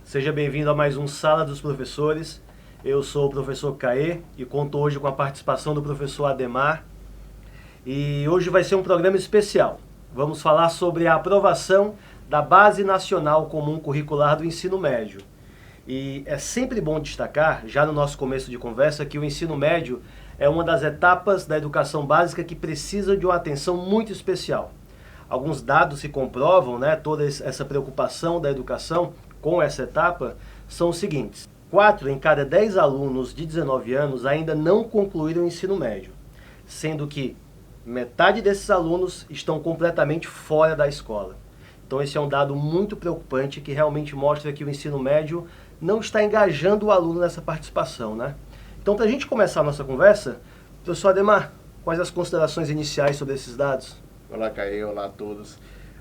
Seja bem-vindo a mais um Sala dos Professores. Eu sou o professor Caê e conto hoje com a participação do professor Ademar. E hoje vai ser um programa especial. Vamos falar sobre a aprovação da Base Nacional Comum Curricular do Ensino Médio. E é sempre bom destacar, já no nosso começo de conversa, que o ensino médio é uma das etapas da educação básica que precisa de uma atenção muito especial. Alguns dados se comprovam, toda essa preocupação da educação com essa etapa são os seguintes. 4 em cada 10 alunos de 19 anos ainda não concluíram o ensino médio, sendo que metade desses alunos estão completamente fora da escola. Então esse é um dado muito preocupante que realmente mostra que o ensino médio não está engajando o aluno nessa participação, Então, para a gente começar a nossa conversa, professor Ademar, quais as considerações iniciais sobre esses dados? Olá, Caê, olá a todos.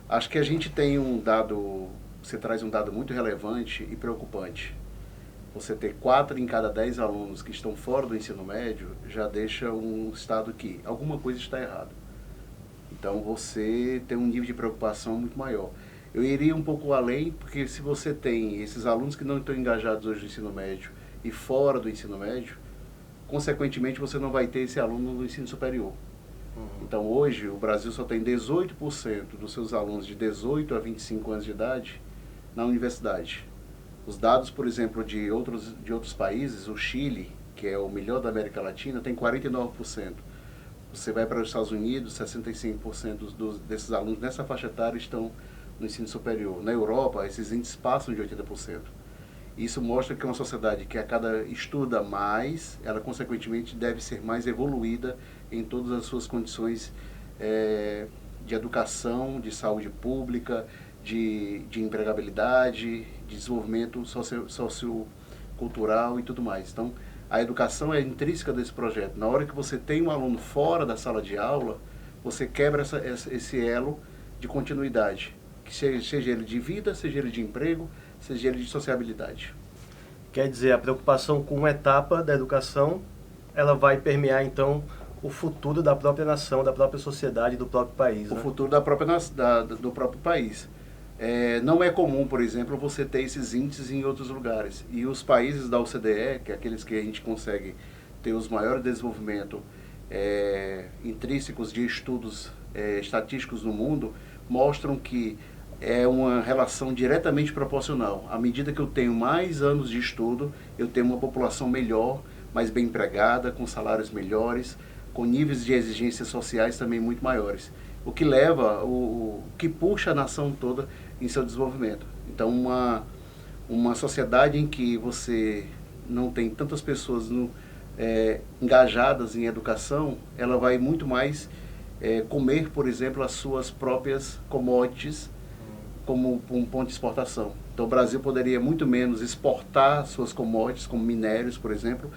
Acho que a gente tem um dado, você traz um dado muito relevante e preocupante. Você ter 4 em cada 10 alunos que estão fora do ensino médio já deixa um estado que alguma coisa está errada. Então você tem um nível de preocupação muito maior. Eu iria um pouco além, porque se você tem esses alunos que não estão engajados hoje no ensino médio e fora do ensino médio, consequentemente você não vai ter esse aluno no ensino superior. Então hoje o Brasil só tem 18% dos seus alunos de 18 a 25 anos de idade na universidade. Os dados, por exemplo, de outros países, o Chile, que é o melhor da América Latina, tem 49%. Você vai para os Estados Unidos, 65% desses alunos nessa faixa etária estão no ensino superior. Na Europa, esses índices passam de 80%. Isso mostra que é uma sociedade que a cada estuda mais, ela consequentemente deve ser mais evoluída em todas as suas condições de educação, de saúde pública, de empregabilidade, de desenvolvimento sociocultural e tudo mais. Então, a educação é intrínseca desse projeto. Na hora que você tem um aluno fora da sala de aula, você quebra esse elo de continuidade, que seja ele de vida, seja ele de emprego, seja ele de sociabilidade. Quer dizer, a preocupação com uma etapa da educação, ela vai permear então o futuro da própria nação, da própria sociedade, do próprio país. O futuro do próprio país. Não é comum, por exemplo, você ter esses índices em outros lugares. E os países da OCDE, que é aqueles que a gente consegue ter os maiores desenvolvimentos intrínsecos de estudos estatísticos no mundo, mostram que é uma relação diretamente proporcional. À medida que eu tenho mais anos de estudo, eu tenho uma população melhor, mais bem empregada, com salários melhores, com níveis de exigências sociais também muito maiores. O que leva, o que puxa a nação toda em seu desenvolvimento. Então, uma sociedade em que você não tem tantas pessoas engajadas em educação, ela vai muito mais comer, por exemplo, as suas próprias commodities, como um ponto de exportação. Então o Brasil poderia muito menos exportar suas commodities, como minérios, por exemplo,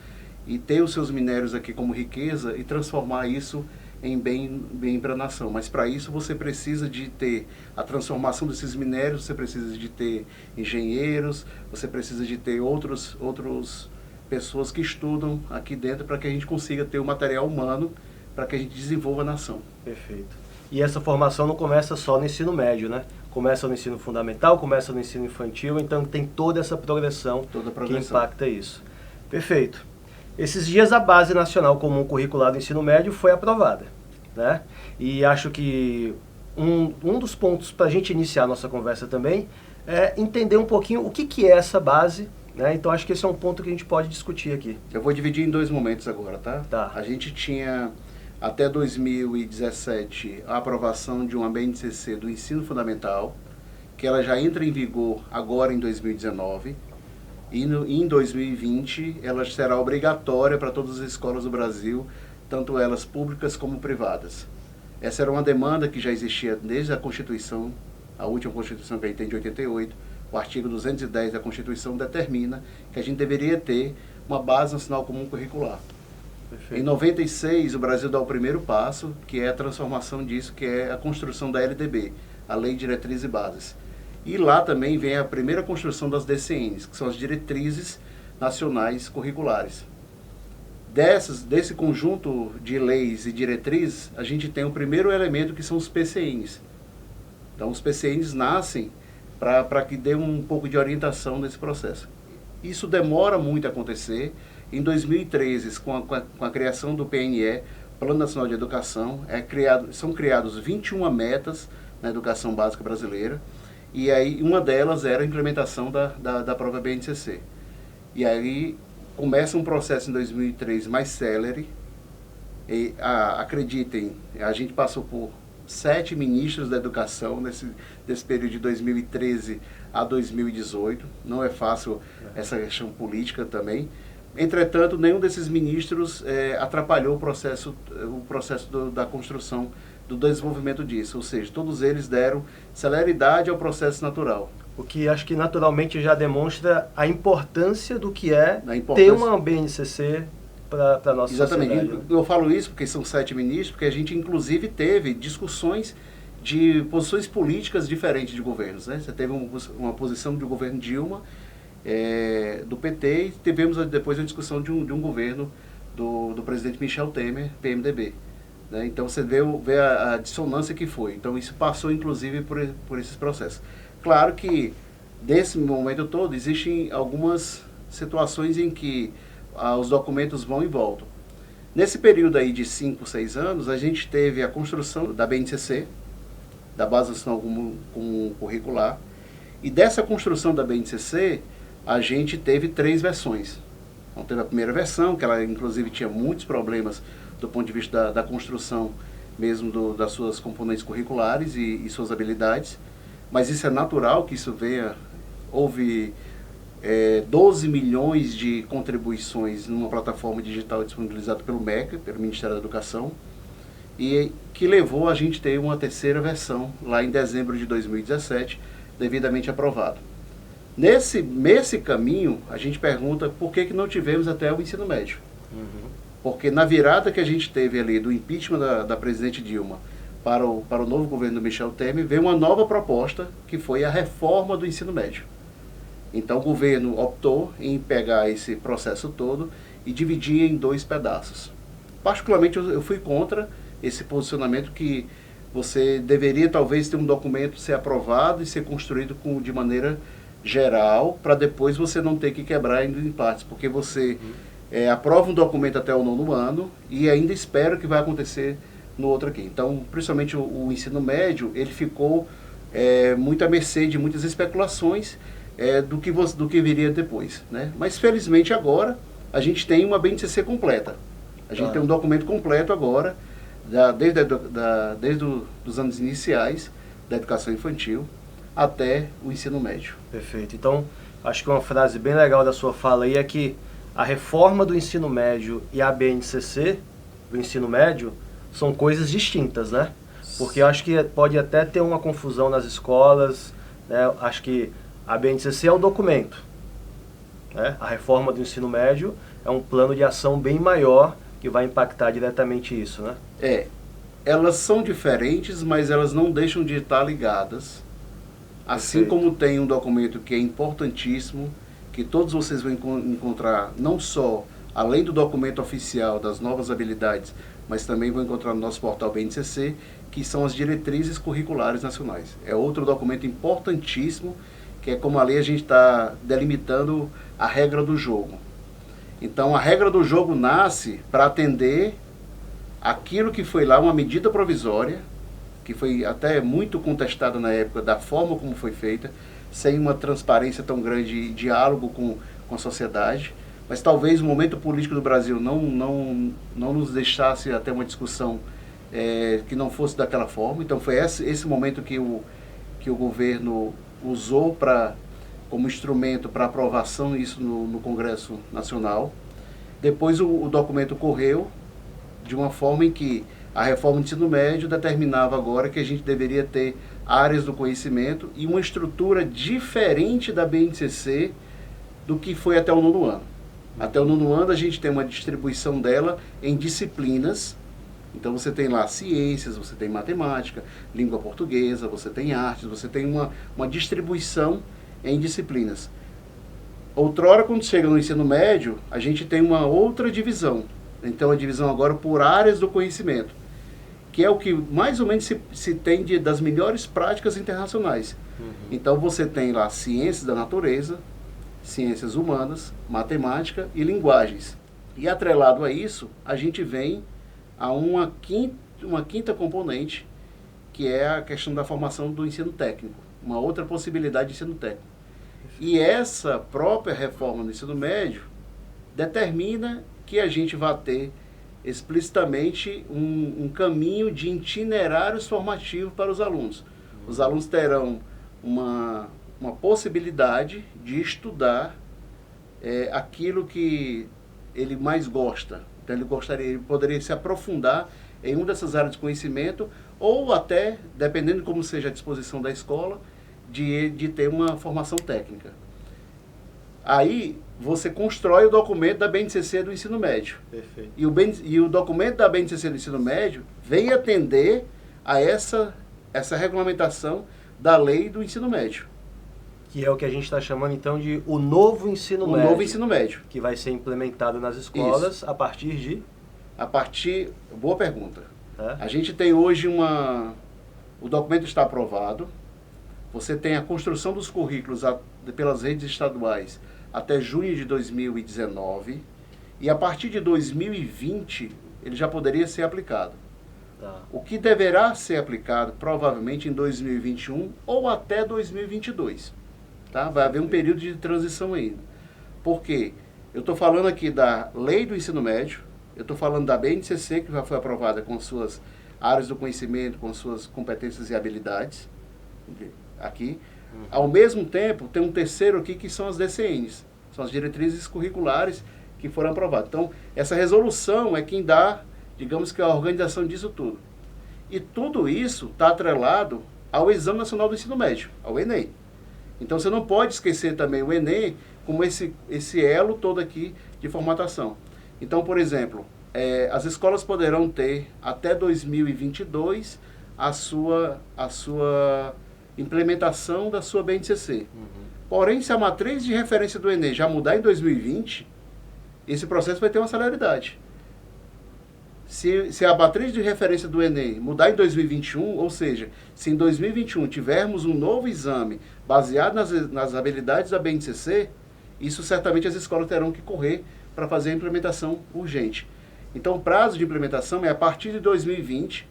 e ter os seus minérios aqui como riqueza e transformar isso em bem para a nação. Mas para isso você precisa de ter a transformação desses minérios, você precisa de ter engenheiros, você precisa de ter outras pessoas que estudam aqui dentro para que a gente consiga ter o material humano para que a gente desenvolva a nação. Perfeito. E essa formação não começa só no ensino médio, Começa no ensino fundamental, começa no ensino infantil, então tem toda essa progressão, que impacta isso. Perfeito. Esses dias a Base Nacional Comum Curricular do Ensino Médio foi aprovada, E acho que um dos pontos para a gente iniciar a nossa conversa também é entender um pouquinho o que é essa base, Então acho que esse é um ponto que a gente pode discutir aqui. Eu vou dividir em 2 momentos agora, tá? Tá. A gente tinha até 2017 a aprovação de uma BNCC do ensino fundamental, que ela já entra em vigor agora em 2019, e em 2020 ela será obrigatória para todas as escolas do Brasil, tanto elas públicas como privadas. Essa era uma demanda que já existia desde a Constituição, a última Constituição que a gente tem de 88, o artigo 210 da Constituição determina que a gente deveria ter uma Base Nacional Comum Curricular. Perfeito. Em 96, o Brasil dá o primeiro passo, que é a transformação disso, que é a construção da LDB, a Lei de Diretrizes e Bases. E lá também vem a primeira construção das DCNs, que são as Diretrizes Nacionais Curriculares. Desse conjunto de leis e diretrizes, a gente tem o primeiro elemento, que são os PCNs. Então, os PCNs nascem para que dê um pouco de orientação nesse processo. Isso demora muito a acontecer. Em 2013, com a criação do PNE, Plano Nacional de Educação, são criados 21 metas na educação básica brasileira, e aí uma delas era a implementação da própria BNCC. E aí começa um processo em 2003 mais célere, e acreditem, a gente passou por 7 ministros da educação nesse período de 2013 a 2018. Não é fácil essa questão política também. Entretanto, nenhum desses ministros atrapalhou o processo da construção, do desenvolvimento disso. Ou seja, todos eles deram celeridade ao processo natural. O que acho que naturalmente já demonstra a importância do que é ter uma BNCC para a nossa sociedade. Exatamente. Eu falo isso porque são 7 ministros, porque a gente inclusive teve discussões de posições políticas diferentes de governos. Né? Você teve uma posição do governo Dilma, do PT, e tivemos depois a discussão de um governo do presidente Michel Temer, PMDB. Né? Então você vê a dissonância que foi. Então isso passou inclusive por esses processos. Claro que nesse momento todo existem algumas situações em que os documentos vão e voltam. Nesse período aí de 5, 6 anos, a gente teve a construção da BNCC, da Base Nacional Comum Curricular, e dessa construção da BNCC, a gente teve 3 versões. Então teve a primeira versão, que ela inclusive tinha muitos problemas do ponto de vista da construção mesmo das suas componentes curriculares e suas habilidades, mas isso é natural que isso venha. Houve 12 milhões de contribuições numa plataforma digital disponibilizada pelo MEC, pelo Ministério da Educação, e que levou a gente a ter uma terceira versão lá em dezembro de 2017, devidamente aprovado. Nesse caminho, a gente pergunta por que não tivemos até o ensino médio. Uhum. Porque na virada que a gente teve ali do impeachment da presidente Dilma para o novo governo do Michel Temer, veio uma nova proposta, que foi a reforma do ensino médio. Então o governo optou em pegar esse processo todo e dividir em 2 pedaços. Particularmente eu fui contra esse posicionamento que você deveria talvez ter um documento ser aprovado e ser construído de maneira geral, para depois você não ter que quebrar em partes, porque você aprova um documento até o 9º ano e ainda espera o que vai acontecer no outro aqui. Então, principalmente o ensino médio, ele ficou muito à mercê de muitas especulações do que viria depois. Né? Mas, felizmente, agora, a gente tem uma BNCC completa. A gente tem um documento completo agora, desde os anos iniciais da educação infantil até o ensino médio. Perfeito. Então, acho que uma frase bem legal da sua fala aí é que a reforma do ensino médio e a BNCC do ensino médio são coisas distintas, né? Porque eu acho que pode até ter uma confusão nas escolas, né? Acho que a BNCC é um documento, né? A reforma do ensino médio é um plano de ação bem maior que vai impactar diretamente isso, né? Elas são diferentes, mas elas não deixam de estar ligadas. Assim como tem um documento que é importantíssimo, que todos vocês vão encontrar, não só além do documento oficial das novas habilidades, mas também vão encontrar no nosso portal BNCC, que são as diretrizes curriculares nacionais. É outro documento importantíssimo, que é como a lei a gente está delimitando a regra do jogo. Então a regra do jogo nasce para atender aquilo que foi lá uma medida provisória, que foi até muito contestada na época da forma como foi feita, sem uma transparência tão grande e diálogo com a sociedade. Mas talvez o momento político do Brasil não nos deixasse até uma discussão que não fosse daquela forma. Então foi esse momento que o governo usou como instrumento para aprovação isso no Congresso Nacional. Depois o documento correu de uma forma em que a reforma do ensino médio determinava agora que a gente deveria ter áreas do conhecimento e uma estrutura diferente da BNCC do que foi até o 9º ano. Até o 9º ano a gente tem uma distribuição dela em disciplinas. Então você tem lá ciências, você tem matemática, língua portuguesa, você tem artes, você tem uma distribuição em disciplinas. Outrora, quando chega no ensino médio, a gente tem uma outra divisão. Então a divisão agora por áreas do conhecimento. que é o que mais ou menos se tem das melhores práticas internacionais. Então você tem lá ciências da natureza, ciências humanas, matemática e linguagens. E atrelado a isso, a gente vem a uma quinta componente, que é a questão da formação do ensino técnico, uma outra possibilidade de ensino técnico. E essa própria reforma do ensino médio determina que a gente vai ter explicitamente um caminho de itinerários formativos para os alunos. Os alunos terão uma possibilidade de estudar aquilo que ele mais gosta. Então ele poderia se aprofundar em uma dessas áreas de conhecimento, ou até, dependendo de como seja a disposição da escola, de ter uma formação técnica. Aí você constrói o documento da BNCC do ensino médio. Perfeito. E o documento da BNCC do ensino médio vem atender a essa regulamentação da lei do ensino médio. Que é o que a gente está chamando então de o novo ensino médio. O novo ensino médio. Que vai ser implementado nas escolas. Isso. A partir de... Boa pergunta. A gente tem hoje o documento está aprovado, você tem a construção dos currículos pelas redes estaduais até junho de 2019, e a partir de 2020 ele já poderia ser aplicado. O que deverá ser aplicado provavelmente em 2021 ou até 2022. Tá? Vai haver um período de transição ainda. Por quê? Eu estou falando aqui da lei do ensino médio, eu estou falando da BNCC, que já foi aprovada com suas áreas do conhecimento, com suas competências e habilidades, aqui. Ao mesmo tempo, tem um terceiro aqui, que são as DCNs, são as diretrizes curriculares que foram aprovadas. Então, essa resolução é quem dá, digamos que a organização disso tudo. E tudo isso está atrelado ao Exame Nacional do Ensino Médio, ao Enem. Então, você não pode esquecer também o Enem como esse elo todo aqui de formatação. Então, por exemplo, as escolas poderão ter até 2022 a sua implementação da sua BNCC. Porém, se a matriz de referência do Enem já mudar em 2020, esse processo vai ter uma celeridade. Se a matriz de referência do Enem mudar em 2021, ou seja, se em 2021 tivermos um novo exame baseado nas habilidades da BNCC, isso certamente as escolas terão que correr para fazer a implementação urgente. Então, o prazo de implementação é a partir de 2020,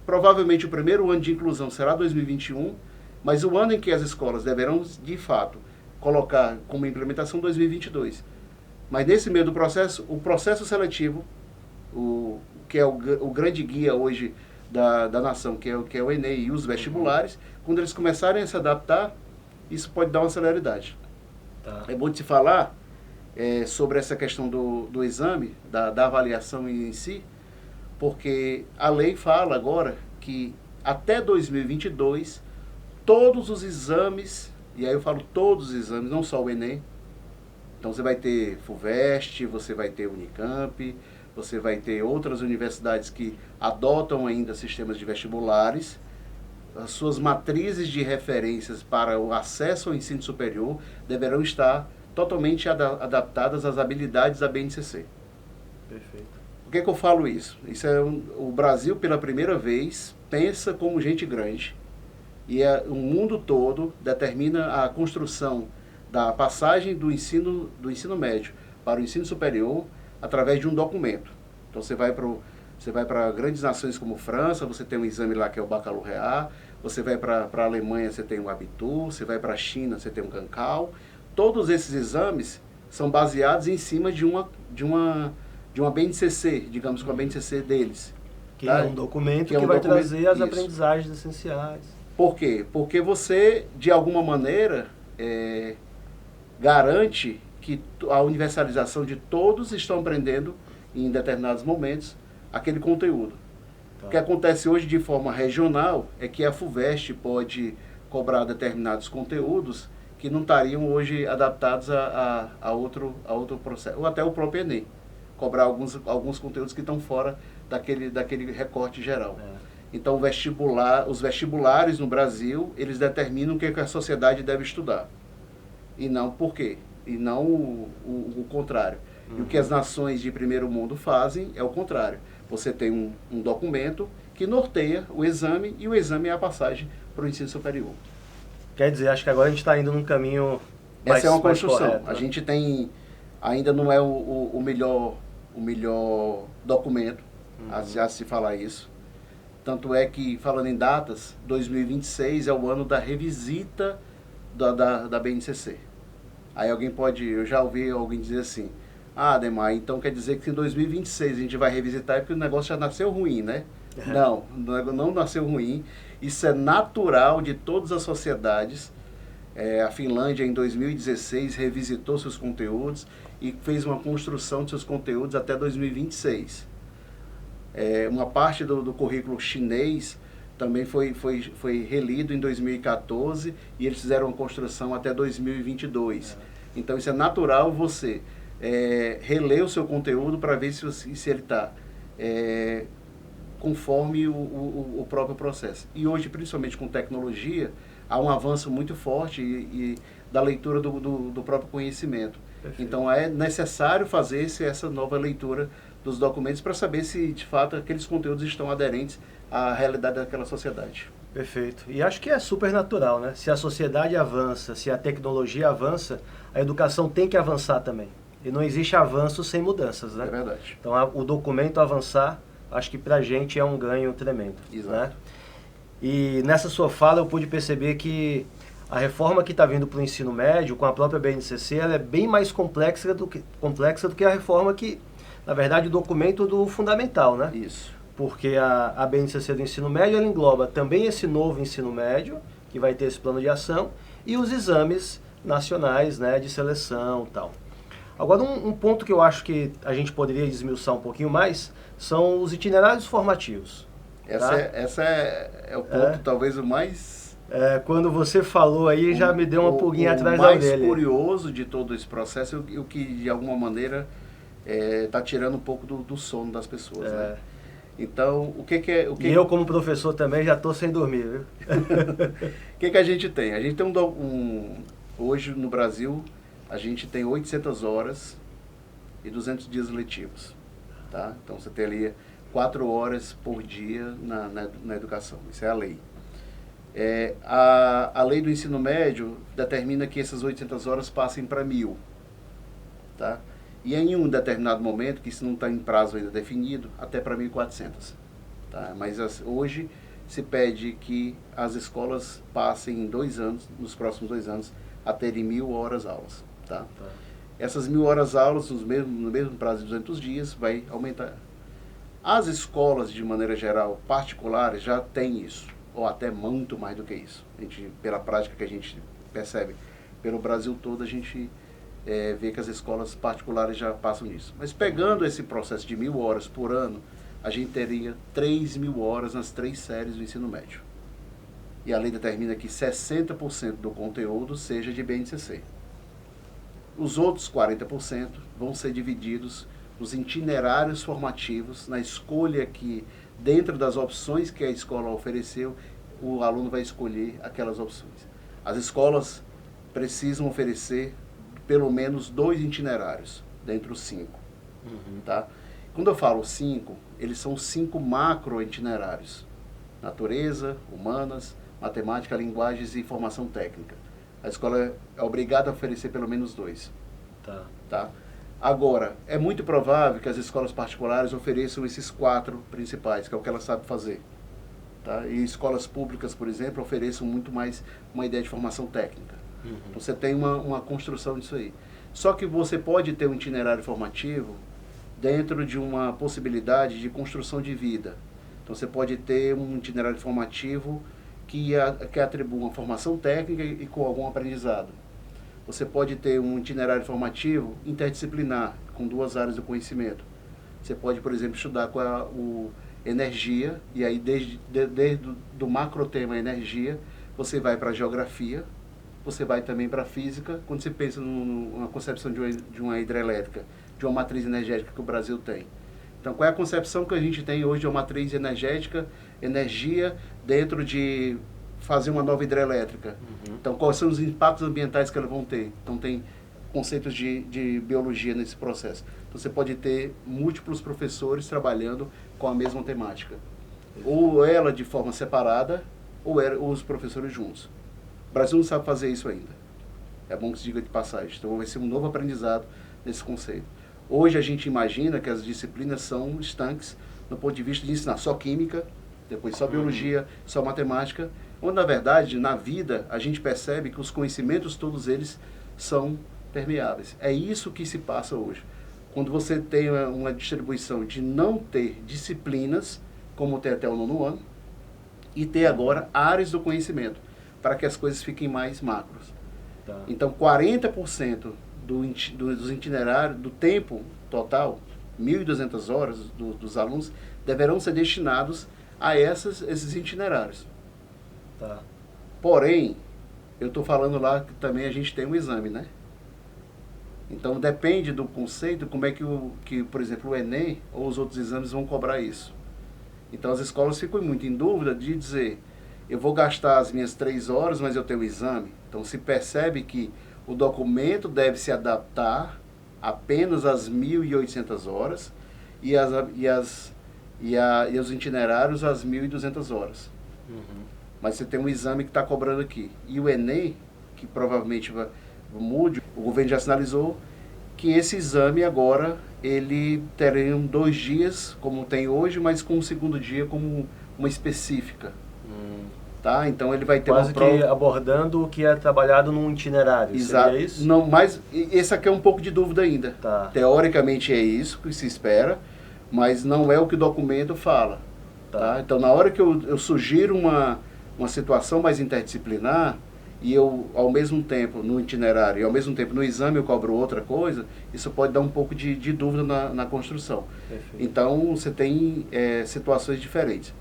provavelmente o primeiro ano de inclusão será 2021, mas o ano em que as escolas deverão, de fato, colocar como implementação 2022. Mas nesse meio do processo, o processo seletivo, que é o grande guia hoje da nação, que é o Enem e os vestibulares, quando eles começarem a se adaptar, isso pode dar uma celeridade. Tá. É bom de se falar sobre essa questão do exame, da avaliação em si, porque a lei fala agora que até 2022, todos os exames, e aí eu falo todos os exames, não só o Enem, então você vai ter FUVEST, você vai ter Unicamp, você vai ter outras universidades que adotam ainda sistemas de vestibulares, as suas matrizes de referências para o acesso ao ensino superior deverão estar totalmente adaptadas às habilidades da BNCC. Perfeito. Por que eu falo isso? O Brasil, pela primeira vez, pensa como gente grande, e o mundo todo determina a construção da passagem do ensino médio para o ensino superior através de um documento. Então você vai para grandes nações como França, você tem um exame lá que é o Baccalaureat, você vai para a Alemanha, você tem o Abitur, você vai para a China, você tem o Cancale. Todos esses exames são baseados em cima de uma BNCC, digamos, com a BNCC deles. Que é um documento que vai trazer as aprendizagens essenciais. Por quê? Porque você, de alguma maneira, garante que a universalização de todos estão aprendendo, em determinados momentos, aquele conteúdo. Tá. O que acontece hoje de forma regional é que a FUVEST pode cobrar determinados conteúdos que não estariam hoje adaptados a outro processo, ou até o próprio Enem, cobrar alguns conteúdos que estão fora daquele recorte geral. Então os vestibulares no Brasil, eles determinam o que a sociedade deve estudar. E não por quê? E não o contrário. E o que as nações de primeiro mundo fazem é o contrário. Você tem um documento que norteia o exame, e o exame é a passagem para o ensino superior. Quer dizer, acho que agora a gente está indo num caminho Essa é uma construção. correto, né? A gente tem, ainda não é o melhor documento a se falar isso. Tanto é que, falando em datas, 2026 é o ano da revisita da BNCC. Aí eu já ouvi alguém dizer assim, Ademar, então quer dizer que em 2026 a gente vai revisitar é porque o negócio já nasceu ruim, né? Não nasceu ruim. Isso é natural de todas as sociedades. A Finlândia, em 2016, revisitou seus conteúdos e fez uma construção de seus conteúdos até 2026. Uma parte do currículo chinês também foi relido em 2014 e eles fizeram uma construção até 2022. Então isso é natural você reler o seu conteúdo para ver se ele está conforme o próprio processo. E hoje, principalmente com tecnologia, há um avanço muito forte e da leitura do próprio conhecimento. Perfeito. Então é necessário fazer essa nova leitura dos documentos para saber se de fato aqueles conteúdos estão aderentes à realidade daquela sociedade. Perfeito. E acho que é super natural, né? Se a sociedade avança, se a tecnologia avança, a educação tem que avançar também. E não existe avanço sem mudanças, né? É verdade. Então o documento avançar, acho que pra gente é um ganho tremendo. Exato. Né? E nessa sua fala eu pude perceber que a reforma que está vindo para o ensino médio, com a própria BNCC, ela é bem mais complexa do que a reforma que, na verdade, o documento do fundamental, né? Isso. Porque a BNCC do ensino médio, ela engloba também esse novo ensino médio, que vai ter esse plano de ação, e os exames nacionais, né, de seleção e tal. Agora, um ponto que eu acho que a gente poderia desmiuçar um pouquinho mais são os itinerários formativos. Essa é o ponto talvez o mais... Quando você falou aí, já me deu uma pulguinha atrás da orelha. O mais curioso de todo esse processo e o que, de alguma maneira, está tirando um pouco do sono das pessoas. Né? Então, E eu, como professor, também já estou sem dormir, viu? O que a gente tem? A gente tem hoje, no Brasil, a gente tem 800 horas e 200 dias letivos. Tá? Então, você tem ali 4 horas por dia na educação. Isso é a lei. A lei do ensino médio determina que essas 800 horas passem para 1.000. Tá? E em um determinado momento, que isso não está em prazo ainda definido, até para 1.400. Tá? Mas hoje se pede que as escolas passem em 2 anos, nos próximos 2 anos, a terem 1.000 horas aulas. Tá? Essas 1.000 horas aulas, no mesmo prazo de 200 dias, vai aumentar. As escolas, de maneira geral, particulares, já têm isso, ou até muito mais do que isso. Pela prática que a gente percebe pelo Brasil todo, a gente vê que as escolas particulares já passam nisso. Mas pegando esse processo de 1.000 horas por ano, a gente teria 3.000 horas nas 3 séries do ensino médio. E a lei determina que 60% do conteúdo seja de BNCC. Os outros 40% vão ser divididos nos itinerários formativos, na escolha que, dentro das opções que a escola ofereceu, o aluno vai escolher aquelas opções. As escolas precisam oferecer pelo menos 2 itinerários, dentre os 5. Tá? Quando eu falo 5, eles são 5 macro itinerários. Natureza, humanas, matemática, linguagens e formação técnica. A escola é obrigada a oferecer pelo menos 2. Tá? Agora, é muito provável que as escolas particulares ofereçam esses 4 principais, que é o que elas sabem fazer. Tá? E escolas públicas, por exemplo, ofereçam muito mais uma ideia de formação técnica. Então, você tem uma construção disso aí. Só que você pode ter um itinerário formativo dentro de uma possibilidade de construção de vida. Então, você pode ter um itinerário formativo que atribua uma formação técnica e com algum aprendizado. Você pode ter um itinerário formativo interdisciplinar, com 2 áreas do conhecimento. Você pode, por exemplo, estudar com energia, e aí desde do macro tema energia, você vai para a geografia, você vai também para a física, quando você pensa numa concepção de uma hidrelétrica, de uma matriz energética que o Brasil tem. Então, qual é a concepção que a gente tem hoje de uma matriz energética, energia, dentro de fazer uma nova hidrelétrica? Então, quais são os impactos ambientais que elas vão ter? Então, tem conceitos de biologia nesse processo. Então, você pode ter múltiplos professores trabalhando com a mesma temática. Ou ela de forma separada, ou os professores juntos. O Brasil não sabe fazer isso ainda. É bom que se diga de passagem. Então vai ser um novo aprendizado nesse conceito. Hoje a gente imagina que as disciplinas são estanques no ponto de vista de ensinar só química, depois só biologia, só matemática, onde na verdade, na vida, a gente percebe que os conhecimentos, todos eles, são permeáveis. É isso que se passa hoje. Quando você tem uma distribuição de não ter disciplinas, como tem até o 9º ano, e ter agora áreas do conhecimento, para que as coisas fiquem mais macros. Tá. Então, 40% dos itinerários, do tempo total, 1.200 horas dos alunos, deverão ser destinados a esses itinerários. Tá. Porém, eu estou falando lá que também a gente tem um exame, né? Então, depende do conceito, como é que, por exemplo, o Enem ou os outros exames vão cobrar isso. Então, as escolas ficam muito em dúvida de dizer, eu vou gastar as minhas 3 horas, mas eu tenho o exame. Então, se percebe que o documento deve se adaptar apenas às 1.800 horas e os itinerários às 1.200 horas. Uhum. Mas você tem um exame que está cobrando aqui. E o Enem, que provavelmente mude, o governo já sinalizou que esse exame agora, ele terá 2 dias, como tem hoje, mas com o 2º dia como uma específica. Tá? Então ele vai ter quase uma prova... que abordando o que é trabalhado num itinerário. Exato. Seria isso? Não, mas esse aqui é um pouco de dúvida ainda. Tá. Teoricamente é isso que se espera, mas não é o que o documento fala. Tá? Então, na hora que eu sugiro uma situação mais interdisciplinar, e eu, ao mesmo tempo, no itinerário, e ao mesmo tempo no exame eu cobro outra coisa, isso pode dar um pouco de dúvida na construção. Perfeito. Então, você tem situações diferentes.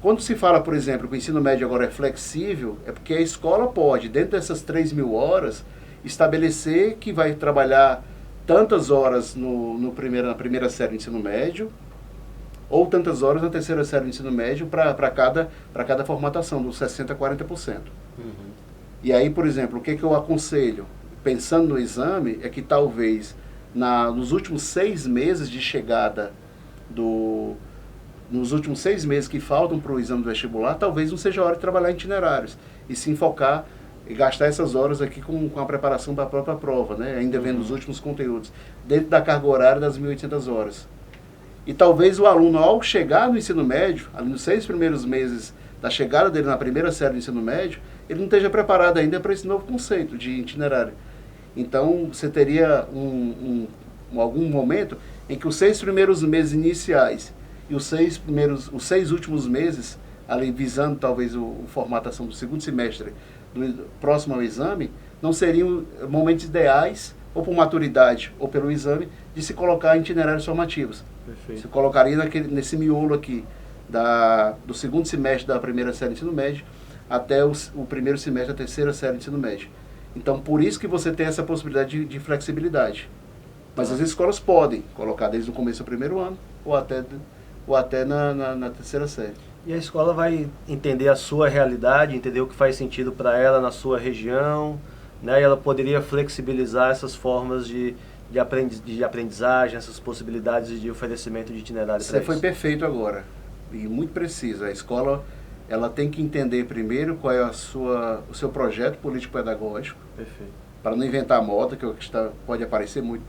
Quando se fala, por exemplo, que o ensino médio agora é flexível, é porque a escola pode, dentro dessas 3.000 horas, estabelecer que vai trabalhar tantas horas na primeira série do ensino médio, ou tantas horas na 3ª série do ensino médio para cada formatação, dos 60% a 40%. Uhum. E aí, por exemplo, o que eu aconselho, pensando no exame, é que talvez nos últimos 6 meses de chegada nos últimos 6 meses que faltam para o exame do vestibular, talvez não seja a hora de trabalhar em itinerários, e sim focar e gastar essas horas aqui com a preparação para a própria prova, né? Ainda vendo os últimos conteúdos, dentro da carga horária das 1.800 horas. E talvez o aluno, ao chegar no ensino médio, ali nos 6 primeiros meses da chegada dele na primeira série do ensino médio, ele não esteja preparado ainda para esse novo conceito de itinerário. Então, você teria algum momento em que os 6 primeiros meses iniciais e os 6 últimos meses, ali visando talvez a formatação do 2º semestre próximo ao exame, não seriam momentos ideais, ou por maturidade, ou pelo exame, de se colocar em itinerários formativos. Perfeito. Se colocaria nesse miolo aqui, do 2º semestre da primeira série de ensino médio, até o 1º semestre da 3ª série de ensino médio. Então, por isso que você tem essa possibilidade de flexibilidade. Mas as escolas podem colocar desde o começo do 1º ano, ou até na 3ª série. E a escola vai entender a sua realidade, entender o que faz sentido para ela na sua região, né? E ela poderia flexibilizar essas formas de aprendizagem, essas possibilidades de oferecimento de itinerário. Você foi perfeito agora, e muito preciso. A escola, ela tem que entender primeiro qual é o seu projeto político-pedagógico. Perfeito. Para não inventar moda, que pode aparecer muito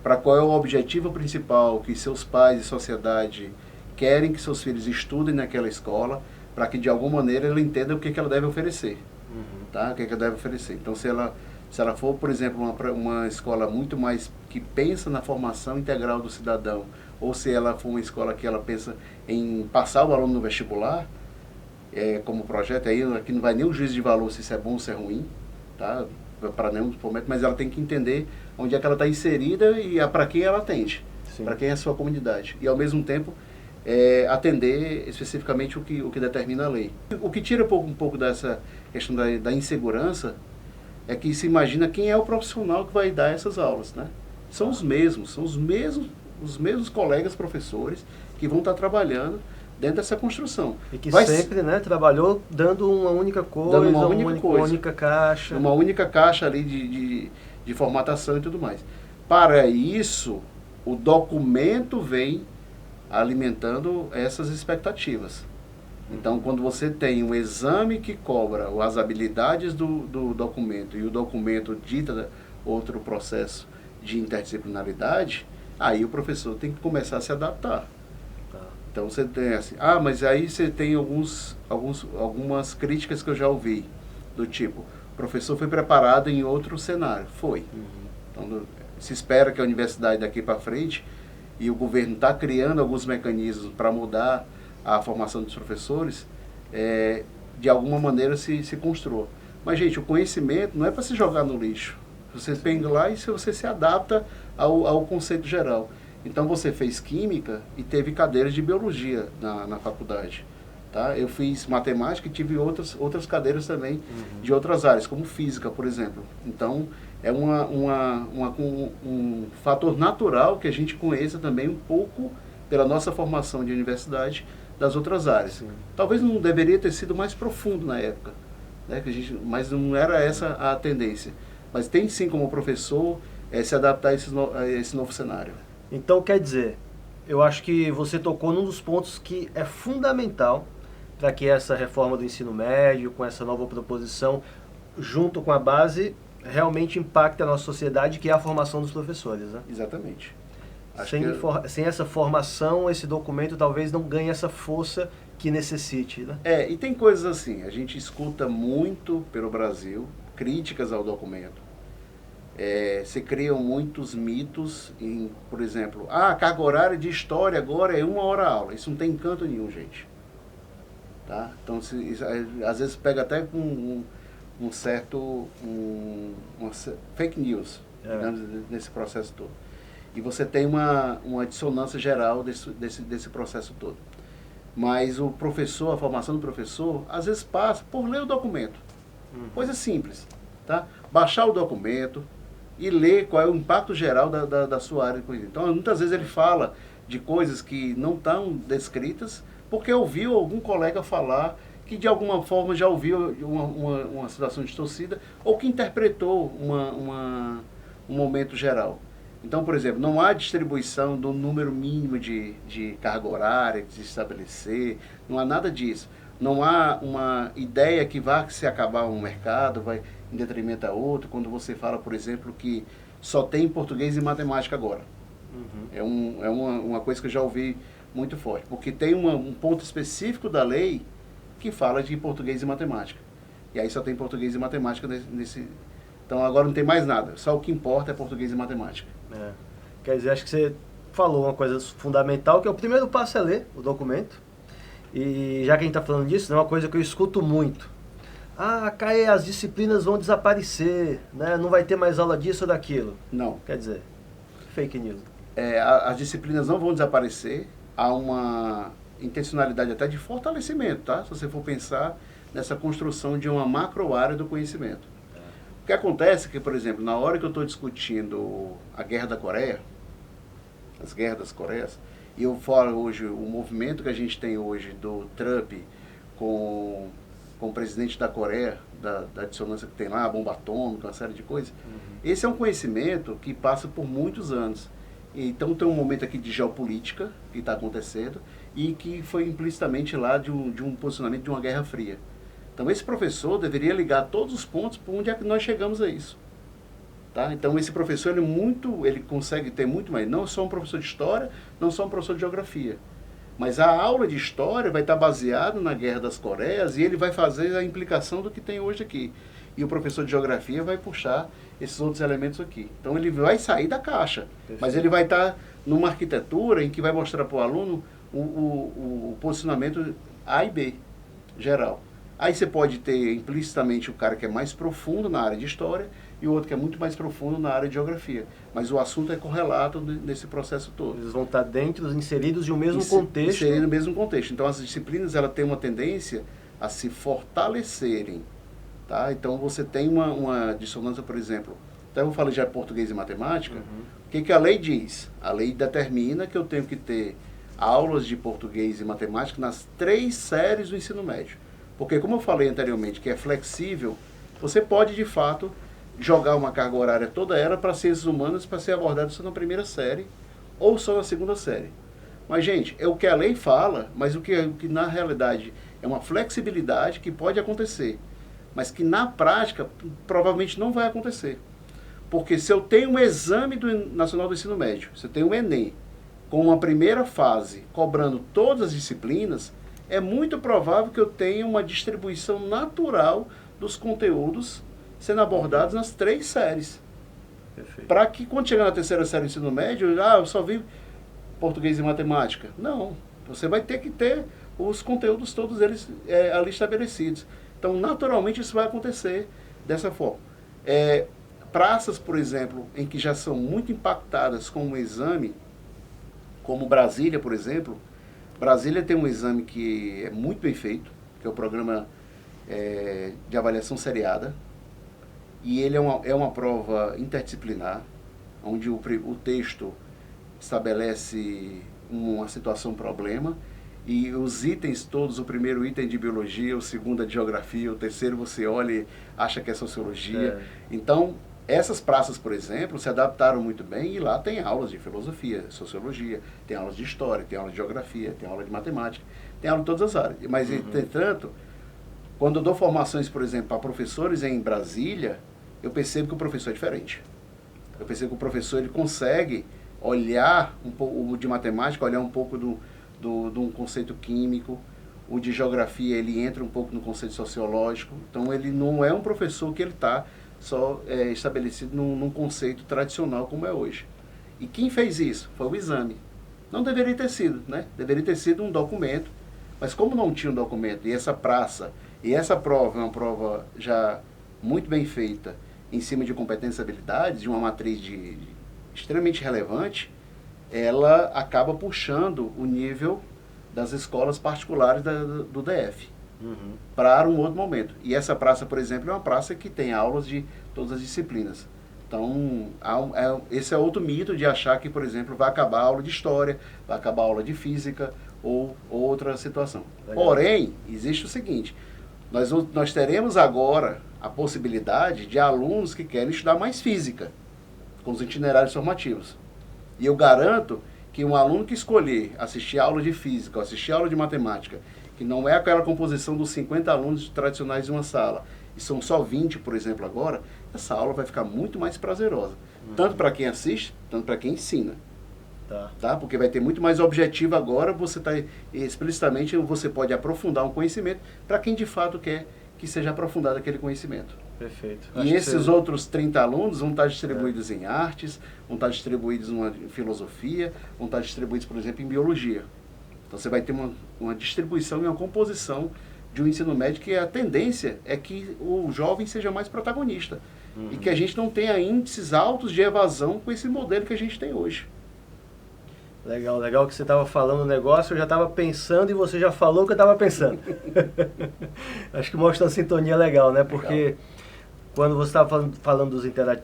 para qual é o objetivo principal que seus pais e sociedade querem que seus filhos estudem naquela escola, para que de alguma maneira ela entenda o que ela deve oferecer. Uhum. Tá? O que ela deve oferecer. Então, se ela for, por exemplo, uma escola muito mais que pensa na formação integral do cidadão, ou se ela for uma escola que ela pensa em passar o aluno no vestibular, como projeto, aí aqui não vai nem o juízo de valor se isso é bom ou se é ruim, tá? Para nenhum momento, mas ela tem que entender onde é que ela está inserida e para quem ela atende, para quem é a sua comunidade. E, ao mesmo tempo, atender especificamente o que determina a lei. O que tira um pouco dessa questão da insegurança é que se imagina quem é o profissional que vai dar essas aulas, né? São os mesmos colegas professores que vão estar trabalhando dentro dessa construção. E que sempre trabalhou dando uma única coisa, uma única caixa. Uma única caixa ali de formatação e tudo mais. Para isso, o documento vem alimentando essas expectativas. Então, quando você tem um exame que cobra as habilidades do documento e o documento dita outro processo de interdisciplinaridade, aí o professor tem que começar a se adaptar. Então, você tem assim, mas aí você tem algumas críticas que eu já ouvi, do tipo, o professor foi preparado em outro cenário. Foi. Então, se espera que a universidade daqui para frente, e o governo está criando alguns mecanismos para mudar a formação dos professores, de alguma maneira se construa. Mas, gente, o conhecimento não é para se jogar no lixo. Você pega lá e você se adapta ao conceito geral. Então, você fez química e teve cadeiras de biologia na faculdade. Tá? Eu fiz matemática e tive outras cadeiras também de outras áreas, como física, por exemplo. Então, é um fator natural que a gente conheça também um pouco, pela nossa formação de universidade, das outras áreas. Sim. Talvez não deveria ter sido mais profundo na época, né? Mas não era essa a tendência. Mas tem sim como professor se adaptar a esse novo cenário. Então, quer dizer, eu acho que você tocou num dos pontos que é fundamental para que essa reforma do ensino médio, com essa nova proposição, junto com a base, realmente impacte a nossa sociedade, que é a formação dos professores. Né? Exatamente. Sem essa formação, esse documento talvez não ganhe essa força que necessite. Né? E tem coisas assim, a gente escuta muito pelo Brasil críticas ao documento. Se criam muitos mitos, por exemplo, a carga horária de história agora é 1 hora a aula. Isso não tem encanto nenhum, gente. Tá? Então, às vezes pega até com uma fake news, nesse processo todo. E você tem uma dissonância geral desse processo todo. Mas o professor, a formação do professor, às vezes passa por ler o documento. Coisa simples. Tá? Baixar o documento e ler qual é o impacto geral da sua área de conhecimento. Então, muitas vezes ele fala de coisas que não estão descritas, porque ouviu algum colega falar que de alguma forma já ouviu uma situação distorcida ou que interpretou um momento geral. Então, por exemplo, não há distribuição do número mínimo de carga horária que se estabelecer, não há nada disso. Não há uma ideia que vá se acabar um mercado, vai em detrimento a outro, quando você fala, por exemplo, que só tem português e matemática agora. É uma coisa que eu já ouvi muito forte, porque tem um ponto específico da lei que fala de português e matemática. E aí só tem português e matemática nesse... Então agora não tem mais nada, só o que importa é português e matemática. Quer dizer, acho que você falou uma coisa fundamental, que é o primeiro passo é ler o documento. E já que a gente está falando disso, é uma coisa que eu escuto muito. Caê, as disciplinas vão desaparecer, né? Não vai ter mais aula disso ou daquilo. Não. Quer dizer, fake news. As disciplinas não vão desaparecer, há uma intencionalidade até de fortalecimento, tá? Se você for pensar nessa construção de uma macro área do conhecimento. O que acontece é que, por exemplo, na hora que eu estou discutindo a Guerra da Coreia, as guerras das Coreias, e eu falo hoje, o movimento que a gente tem hoje do Trump com o presidente da Coreia, da dissonância que tem lá, a bomba atômica, uma série de coisas, esse é um conhecimento que passa por muitos anos. Então tem um momento aqui de geopolítica que está acontecendo e que foi implicitamente lá de um posicionamento de uma Guerra Fria. Então esse professor deveria ligar todos os pontos para onde é que nós chegamos a isso. Tá? Então esse professor ele consegue ter muito mais, não só um professor de história, não só um professor de geografia. Mas a aula de história vai estar baseada na Guerra das Coreias e ele vai fazer a implicação do que tem hoje aqui. E o professor de geografia vai puxar esses outros elementos aqui. Então ele vai sair da caixa, mas ele vai estar numa arquitetura em que vai mostrar para o aluno o posicionamento A e B, geral. Aí você pode ter implicitamente o cara que é mais profundo na área de história e o outro que é muito mais profundo na área de geografia. Mas o assunto é correlato nesse processo todo. Eles vão estar inseridos em um mesmo contexto. Inseridos no mesmo contexto. Então as disciplinas ela têm uma tendência a se fortalecerem. Tá? Então você tem uma dissonância, por exemplo. Então eu falei já português e matemática. O que a lei diz? A lei determina que eu tenho que ter aulas de português e matemática nas 3 séries do ensino médio. Porque, como eu falei anteriormente, que é flexível, você pode, de fato, jogar uma carga horária toda ela para ciências humanas para ser abordada só na primeira série ou só na segunda série. Mas, gente, é o que a lei fala, mas o que na realidade é uma flexibilidade que pode acontecer, mas que na prática provavelmente não vai acontecer. Porque se eu tenho um exame nacional do ensino médio, se eu tenho um Enem, com uma primeira fase cobrando todas as disciplinas, é muito provável que eu tenha uma distribuição natural dos conteúdos sendo abordados nas 3 séries. Para que quando chegar na 3ª série do ensino médio, eu só vi português e matemática. Não, você vai ter que ter os conteúdos todos eles ali estabelecidos. Então, naturalmente, isso vai acontecer dessa forma. Praças, por exemplo, em que já são muito impactadas com o exame, como Brasília, por exemplo. Brasília tem um exame que é muito bem feito, que é o programa de avaliação seriada. E ele é uma prova interdisciplinar, onde o texto estabelece uma situação, problema, e os itens todos, o primeiro item de biologia, o segundo é de geografia, o terceiro você olha e acha que é sociologia. Então, essas praças, por exemplo, se adaptaram muito bem e lá tem aulas de filosofia, sociologia, tem aulas de história, tem aula de geografia, tem aula de matemática, tem aula de todas as áreas. Mas, entretanto, quando eu dou formações, por exemplo, para professores em Brasília, eu percebo que o professor é diferente. Eu percebo que o professor ele consegue olhar um pouco, o de matemática, olhar um pouco de um conceito químico, o de geografia ele entra um pouco no conceito sociológico. Então ele não é um professor que ele está só estabelecido num conceito tradicional como é hoje. E quem fez isso? Foi o exame. Não deveria ter sido, né? Deveria ter sido um documento, mas como não tinha um documento, e essa prova é uma prova já muito bem feita, em cima de competências e habilidades, de uma matriz extremamente relevante, ela acaba puxando o nível das escolas particulares do DF para um outro momento. E essa praça, por exemplo, é uma praça que tem aulas de todas as disciplinas. Então, esse é outro mito de achar que, por exemplo, vai acabar a aula de história, vai acabar a aula de física ou outra situação. Legal. Porém, existe o seguinte, nós teremos agora a possibilidade de alunos que querem estudar mais física, com os itinerários formativos. E eu garanto que um aluno que escolher assistir aula de física ou assistir aula de matemática, que não é aquela composição dos 50 alunos tradicionais de uma sala, e são só 20, por exemplo, agora, essa aula vai ficar muito mais prazerosa. Tanto para quem assiste, tanto para quem ensina. Tá? Porque vai ter muito mais objetivo agora, explicitamente você pode aprofundar um conhecimento para quem de fato quer que seja aprofundado aquele conhecimento. Perfeito. E esses outros 30 alunos vão estar distribuídos em artes, vão estar distribuídos em filosofia, vão estar distribuídos, por exemplo, em biologia. Então você vai ter uma distribuição e uma composição de um ensino médio que a tendência é que o jovem seja mais protagonista. E que a gente não tenha índices altos de evasão com esse modelo que a gente tem hoje. Legal que você estava falando o negócio, eu já estava pensando e você já falou o que eu estava pensando. Acho que mostra uma sintonia legal, né? Porque quando você estava falando